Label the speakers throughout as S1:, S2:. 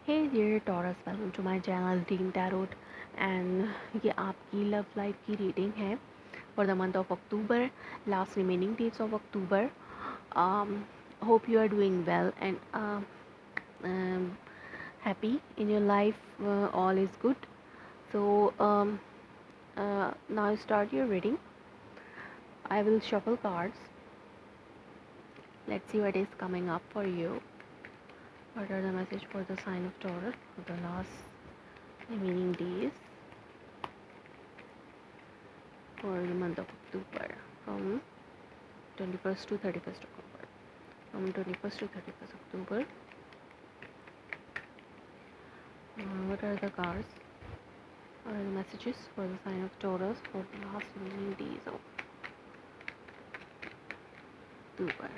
S1: Hey dear Taurus, welcome to my channel Dean Tarot and ये आपकी love life की reading है for the month of October, last remaining days of October. um, Hope you are doing well and um, happy in your life. All is good. So now start your reading. I will shuffle cards. Let's see what is coming up for you. What are the message for the sign of Taurus for the last remaining days for the month of October, from 21st to 31st October. From 21st to 31st October, what are the cards? What are the messages for the sign of Taurus for the last remaining days of October?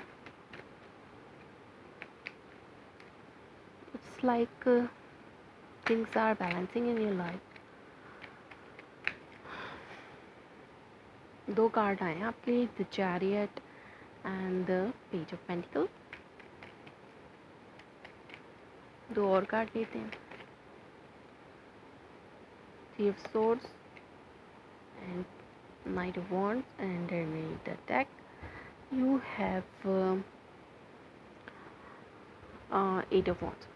S1: It's like things are balancing in your life. दो card आए हैं आपके लिए, the chariot and the page of pentacle. दो और card लेते हैं. Three of swords and knight of wands and underneath the deck you have eight of wands.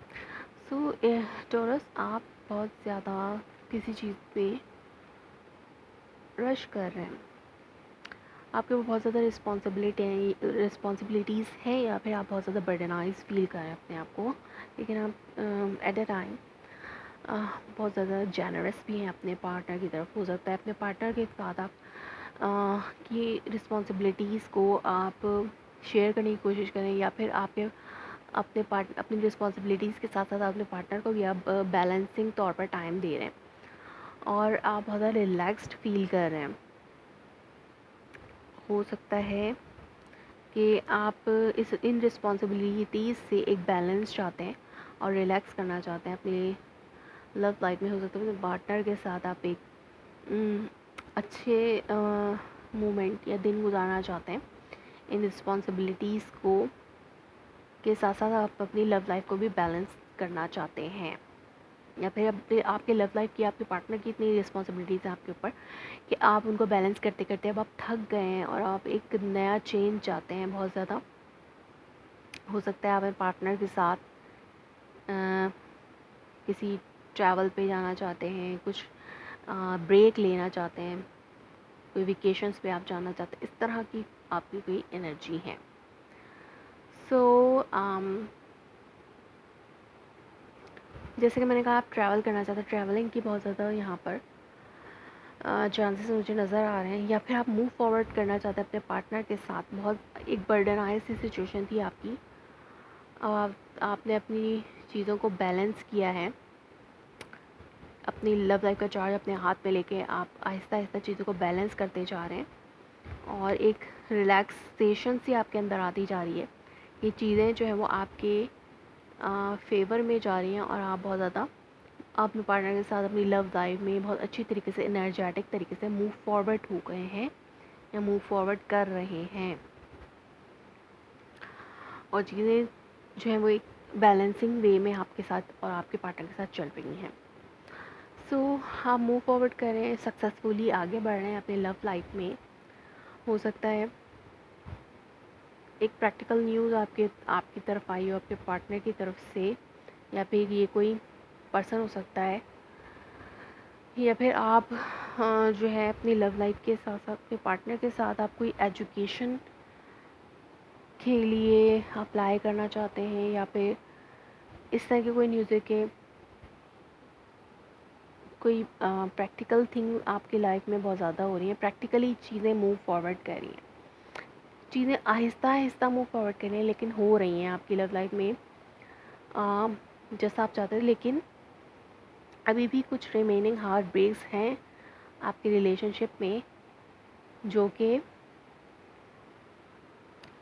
S1: So Taurus, आप बहुत ज़्यादा किसी चीज़ पे रश कर रहे हैं. आपके ऊपर बहुत ज़्यादा रिस्पॉन्सिबिलिटीज़ हैं या फिर आप बहुत ज़्यादा बर्डनाइज फील कर रहे हैं अपने आप को. लेकिन आप एट अ टाइम बहुत ज़्यादा जेनरस भी हैं अपने पार्टनर की तरफ. हो सकता है अपने पार्टनर के साथ आप की रिस्पॉन्सिबिलिटीज़ को आप शेयर करने की कोशिश करें, या फिर आपके अपनी रिस्पॉन्सिबिलिटीज़ के साथ साथ अपने पार्टनर को भी आप बैलेंसिंग तौर पर टाइम दे रहे हैं और आप बहुत ज़्यादा रिलैक्स्ड फील कर रहे हैं. हो सकता है कि आप इन रिस्पॉन्सिबिलिटीज़ से एक बैलेंस चाहते हैं और रिलैक्स करना चाहते हैं अपनी लव लाइफ में. हो सकता है अपने पार्टनर के साथ आप एक अच्छे मोमेंट या दिन गुजारना चाहते हैं. इन रिस्पॉन्सिबिलिटीज़ को के साथ साथ आप अपनी लव लाइफ को भी बैलेंस करना चाहते हैं, या फिर आपके लव लाइफ की, आपके पार्टनर की इतनी रिस्पॉन्सिबिलिटीज़ हैं आपके ऊपर कि आप उनको बैलेंस करते करते अब आप थक गए हैं और आप एक नया चेंज चाहते हैं बहुत ज़्यादा. हो सकता है आप अपने पार्टनर के साथ किसी ट्रैवल पे जाना चाहते हैं, कुछ ब्रेक लेना चाहते हैं, कोई वेकेशंस पे आप जाना चाहते हैं. इस तरह की आपकी कोई एनर्जी है. सो जैसे कि मैंने कहा, आप ट्रैवल करना चाहते हैं. ट्रैवलिंग की बहुत ज़्यादा यहाँ पर चांसेस मुझे नज़र आ रहे हैं, या फिर आप मूव फॉरवर्ड करना चाहते हैं अपने पार्टनर के साथ. बहुत एक बर्डनाइज सी सिचुएशन थी आपकी. आपने अपनी चीज़ों को बैलेंस किया है. अपनी लव लाइफ का चार्ज अपने हाथ में लेके आप आहिस्ता आहिस्ता चीज़ों को बैलेंस करते जा रहे हैं और एक रिलैक्सेशन सी आपके अंदर आती जा रही है. ये चीज़ें जो है वो आपके फेवर में जा रही हैं और आप बहुत ज़्यादा अपने पार्टनर के साथ अपनी लव लाइफ में बहुत अच्छी तरीके से, एनर्जेटिक तरीके से मूव फॉरवर्ड हो गए हैं या मूव फॉरवर्ड कर रहे हैं. और चीज़ें जो है वो एक बैलेंसिंग वे में आपके साथ और आपके पार्टनर के साथ चल रही हैं. सो आप मूव फॉरवर्ड कर रहे हैं, सक्सेसफुली आगे बढ़ रहे हैं अपने लव लाइफ में. हो सकता है एक प्रैक्टिकल न्यूज़ आपकी तरफ आई हो आपके पार्टनर की तरफ से, या फिर ये कोई पर्सन हो सकता है, या फिर आप जो है अपनी लव लाइफ के साथ साथ अपने पार्टनर के साथ आप कोई एजुकेशन के लिए अप्लाई करना चाहते हैं, या फिर इस तरह की कोई न्यूज़ के कोई प्रैक्टिकल थिंग आपकी लाइफ में बहुत ज़्यादा हो रही है. प्रैक्टिकली चीज़ें मूव फॉरवर्ड कर रही हैं, चीज़ें आहिस्ता आहिस्ता मूव फॉरवर्ड कर रही हैं, लेकिन हो रही हैं आपकी लव लाइफ में जैसा आप चाहते हैं. लेकिन अभी भी कुछ रिमेनिंग हार्ट ब्रेक्स हैं आपके रिलेशनशिप में, जो कि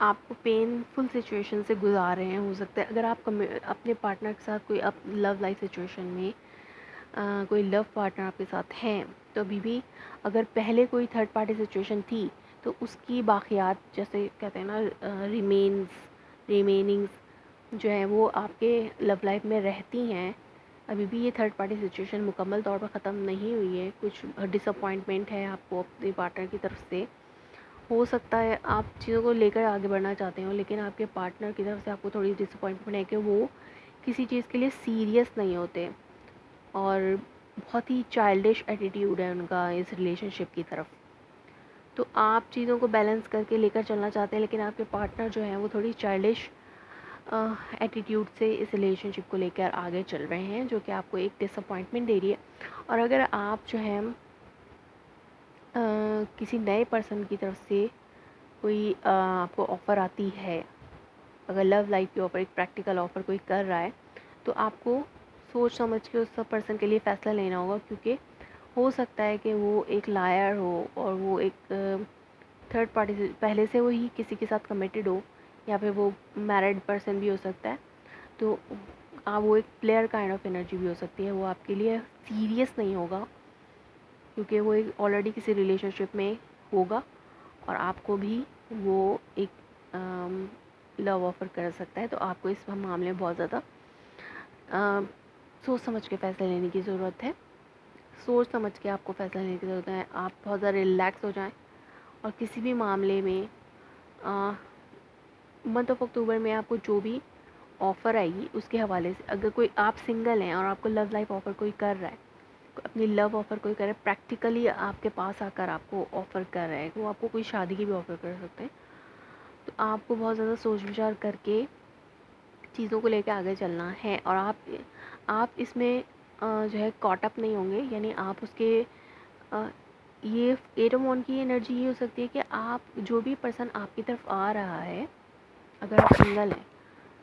S1: आपको पेनफुल सिचुएशन से गुजार रहे हैं. हो सकता है अगर आप अपने पार्टनर के साथ कोई लव लाइफ सिचुएशन में कोई लव पार्टनर आपके साथ हैं, तो अभी भी अगर पहले कोई थर्ड पार्टी सिचुएशन थी तो उसकी बाक़ियात, जैसे कहते हैं ना, रिमेनिंग्स जो है वो आपके लव लाइफ में रहती हैं. अभी भी ये थर्ड पार्टी सिचुएशन मुकम्मल तौर पर ख़त्म नहीं हुई है। कुछ डिसअपॉइंटमेंट है आपको अपने पार्टनर की तरफ से। हो सकता है आप चीज़ों को लेकर आगे बढ़ना चाहते हो, लेकिन आपके पार्टनर की तरफ से आपको थोड़ी डिसअपॉइंटमेंट है कि वो किसी चीज़ के लिए सीरियस नहीं होते और बहुत ही चाइल्डिश एटीट्यूड है उनका इस रिलेशनशिप की तरफ। तो आप चीज़ों को बैलेंस करके लेकर चलना चाहते हैं, लेकिन आपके पार्टनर जो हैं वो थोड़ी चाइल्डिश एटीट्यूड से इस रिलेशनशिप को लेकर आगे चल रहे हैं, जो कि आपको एक डिसअपॉइंटमेंट दे रही है। और अगर आप जो है किसी नए पर्सन की तरफ से कोई आपको ऑफ़र आती है, अगर लव लाइफ के ऑफ़र, एक प्रैक्टिकल ऑफ़र कोई कर रहा है, तो आपको सोच समझ के उस सब पर्सन के लिए फ़ैसला लेना होगा, क्योंकि हो सकता है कि वो एक लायर हो और वो एक थर्ड पार्टी से पहले से वही किसी के साथ कमिटेड हो, या फिर वो मैरिड पर्सन भी हो सकता है। तो वो एक प्लेयर काइंड ऑफ एनर्जी भी हो सकती है। वो आपके लिए सीरियस नहीं होगा, क्योंकि वो एक ऑलरेडी किसी रिलेशनशिप में होगा और आपको भी वो एक लव ऑफ़र कर सकता है। तो आपको इस मामले में बहुत ज़्यादा सोच समझ के फ़ैसले लेने की ज़रूरत है। सोच समझ के आपको फ़ैसला लेने की ज़रूरत है। आप बहुत ज़्यादा रिलैक्स हो जाएं और किसी भी मामले में मंथ ऑफ अक्टूबर में आपको जो भी ऑफ़र आएगी उसके हवाले से, अगर कोई आप सिंगल हैं और आपको लव लाइफ ऑफ़र कोई कर रहा है, अपनी लव ऑफ़र कोई कर रहा है, प्रैक्टिकली आपके पास आकर आपको ऑफ़र कर रहा है, वो आपको कोई शादी की भी ऑफ़र कर सकते हैं, तो आपको बहुत ज़्यादा सोच विचार करके चीज़ों को लेकर आगे चलना है। और आप इसमें जो है कॉट अप नहीं होंगे, यानी आप उसके ये एटम वन की एनर्जी ये हो सकती है कि आप जो भी पर्सन आपकी तरफ आ रहा है, अगर आप सिंगल हैं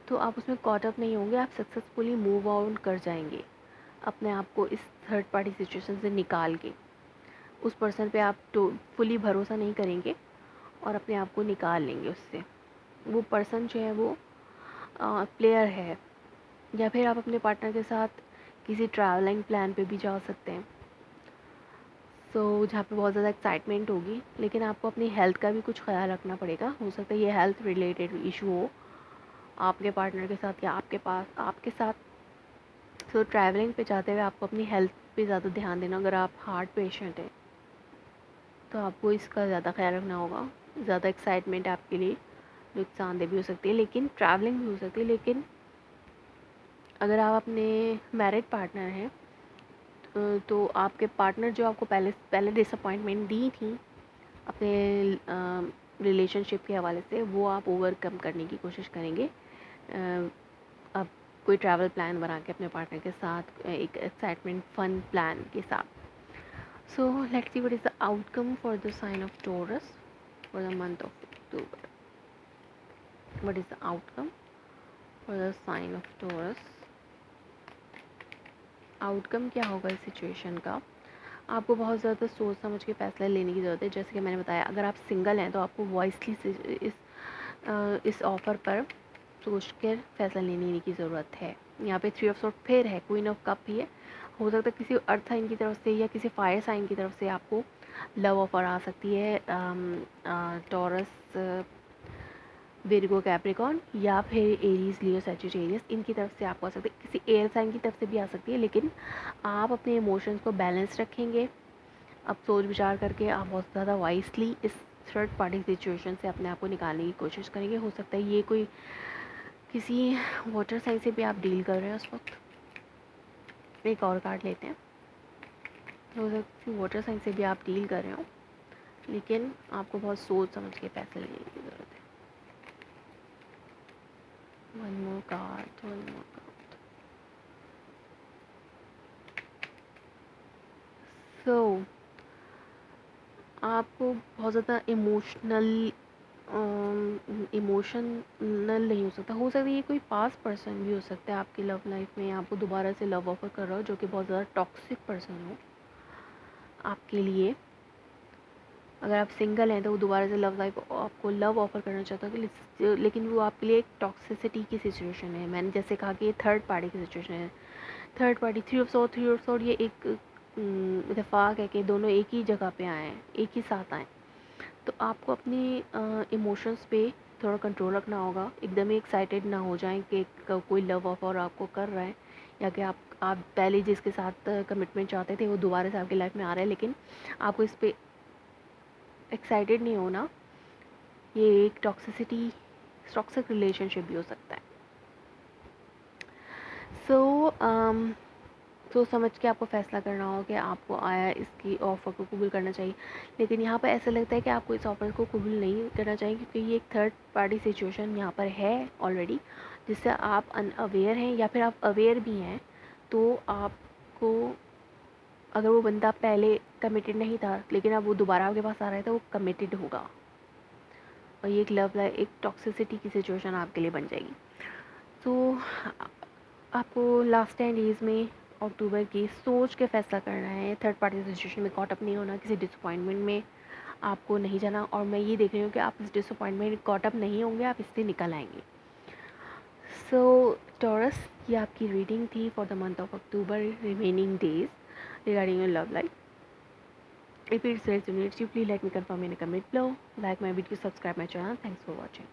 S1: तो आप उसमें कॉट अप नहीं होंगे, आप सक्सेसफुली मूव ऑन कर जाएंगे अपने आप को इस थर्ड पार्टी सिचुएशन से निकाल के। उस पर्सन पे आप तो फुली भरोसा नहीं करेंगे और अपने आप को निकाल लेंगे उससे। वो पर्सन जो है वो प्लेयर है, या फिर आप अपने पार्टनर के साथ किसी ट्रैवलिंग प्लान पे भी जा सकते हैं, जहाँ पे बहुत ज़्यादा एक्साइटमेंट होगी, लेकिन आपको अपनी हेल्थ का भी कुछ ख्याल रखना पड़ेगा। हो सकता है ये हेल्थ रिलेटेड इशू हो आपके पार्टनर के साथ या आपके साथ। ट्रैवलिंग पे जाते हुए आपको अपनी हेल्थ पे ज़्यादा ध्यान देना। अगर आप हार्ट पेशेंट हैं तो आपको इसका ज़्यादा ख्याल रखना होगा। ज़्यादा एक्साइटमेंट आपके लिए नुकसानदेह भी हो सकती है, लेकिन ट्रैवलिंग भी हो सकती है। लेकिन अगर आप अपने मैरिड पार्टनर हैं तो आपके पार्टनर जो आपको पहले डिसअपॉइंटमेंट दी थी अपने रिलेशनशिप के हवाले से, वो आप ओवरकम करने की कोशिश करेंगे। अब कोई ट्रैवल प्लान बना के अपने पार्टनर के साथ, एक एक्साइटमेंट फन प्लान के साथ। So let's see what is the outcome for the sign of Taurus for the month of October. What is the outcome for the sign of Taurus? Outcome क्या होगा इस situation का? आपको बहुत ज़्यादा सोच समझ के फ़ैसला लेने की ज़रूरत है। जैसे कि मैंने बताया, अगर आप सिंगल हैं तो आपको वॉइसली इस ऑफ़र पर सोच कर फ़ैसला लेने की ज़रूरत है। यहाँ पे 3 ऑफ सॉर्ड फिर है, क्वीन ऑफ कप भी है। हो सकता है किसी अर्थ साइन की तरफ से या किसी फायर साइन की तरफ से आपको लव ऑफ़र आ सकती है। टॉरस, विर्गो, कैप्रिकॉन, या फिर एरीज, लियो, सैजिटेरियस, इनकी तरफ से आपको आ सकती है। किसी एयर साइन की तरफ से भी आ सकती है, लेकिन आप अपने इमोशंस को बैलेंस रखेंगे। अब सोच विचार करके आप बहुत ज़्यादा वाइसली इस थर्ड पार्टी सिचुएशन से अपने आप को निकालने की कोशिश करेंगे। हो सकता है ये कोई किसी वाटर साइन से भी आप डील कर रहे हैं उस वक्त। एक और कार्ड लेते हैं। हो सकता है किसी वाटर साइन से भी आप डील कर रहे हो, लेकिन आपको बहुत सोच समझ के फैसले लेने की ज़रूरत है। One more card. So आपको बहुत ज़्यादा इमोशनल नहीं हो सकता। ये कोई पास पर्सन भी हो सकता है आपकी लव लाइफ में, आपको दोबारा से लव ऑफ़र कर रहा हो, जो कि बहुत ज़्यादा टॉक्सिक पर्सन हो आपके लिए। अगर आप सिंगल हैं तो वो दोबारा से आपको लव ऑफ़र करना चाहता है, लेकिन वो आपके लिए एक टॉक्सिसिटी की सिचुएशन है। मैंने जैसे कहा कि ये थर्ड पार्टी की सिचुएशन है। थर्ड पार्टी, 3 ऑफ सॉर्ड, ये एक इत्तेफाक है कि दोनों एक ही जगह पे आए हैं, एक ही साथ आए। तो आपको अपनी इमोशंस पे थोड़ा कंट्रोल रखना होगा। एकदम ही एक्साइटेड ना हो जाएं कि कोई लव ऑफ़र आपको कर रहा है या कि आप पहले जिसके साथ कमिटमेंट चाहते थे वो दोबारा से आपकी लाइफ में आ रहा है, लेकिन आपको इस पे एक्साइटेड नहीं होना। ये एक टॉक्सिक रिलेशनशिप भी हो सकता है। सो सोच समझ के आपको फ़ैसला करना हो कि आपको आया इसकी ऑफ़र को कबूल करना चाहिए। लेकिन यहाँ पर ऐसा लगता है कि आपको इस ऑफ़र को कबूल नहीं करना चाहिए, क्योंकि ये एक थर्ड पार्टी सिचुएशन यहाँ पर है ऑलरेडी, जिससे आप अनअवेयर हैं या फिर आप अवेयर भी हैं। तो आपको, अगर वो बंदा पहले कमिटेड नहीं था लेकिन अब वो दोबारा आपके पास आ रहा है, तो वो कमिटेड होगा, और ये एक टॉक्सिसिटी की सिचुएशन आपके लिए बन जाएगी। तो आपको लास्ट 10 डेज़ में अक्टूबर की सोच के फ़ैसला करना है। थर्ड पार्टी सिचुएशन में कॉट अप नहीं होना, किसी डिसअपॉइंटमेंट में आपको नहीं जाना, और मैं ये देख रही हूँ कि आप इस डिसअपॉइंटमेंट में कॉट अप नहीं होंगे, आप इससे निकल आएंगे। सो टॉरस, ये आपकी रीडिंग थी for the month of October, remaining days regarding your love life. If it resonates, you please let me confirm in a comment below. Like my video, subscribe my channel. Thanks for watching.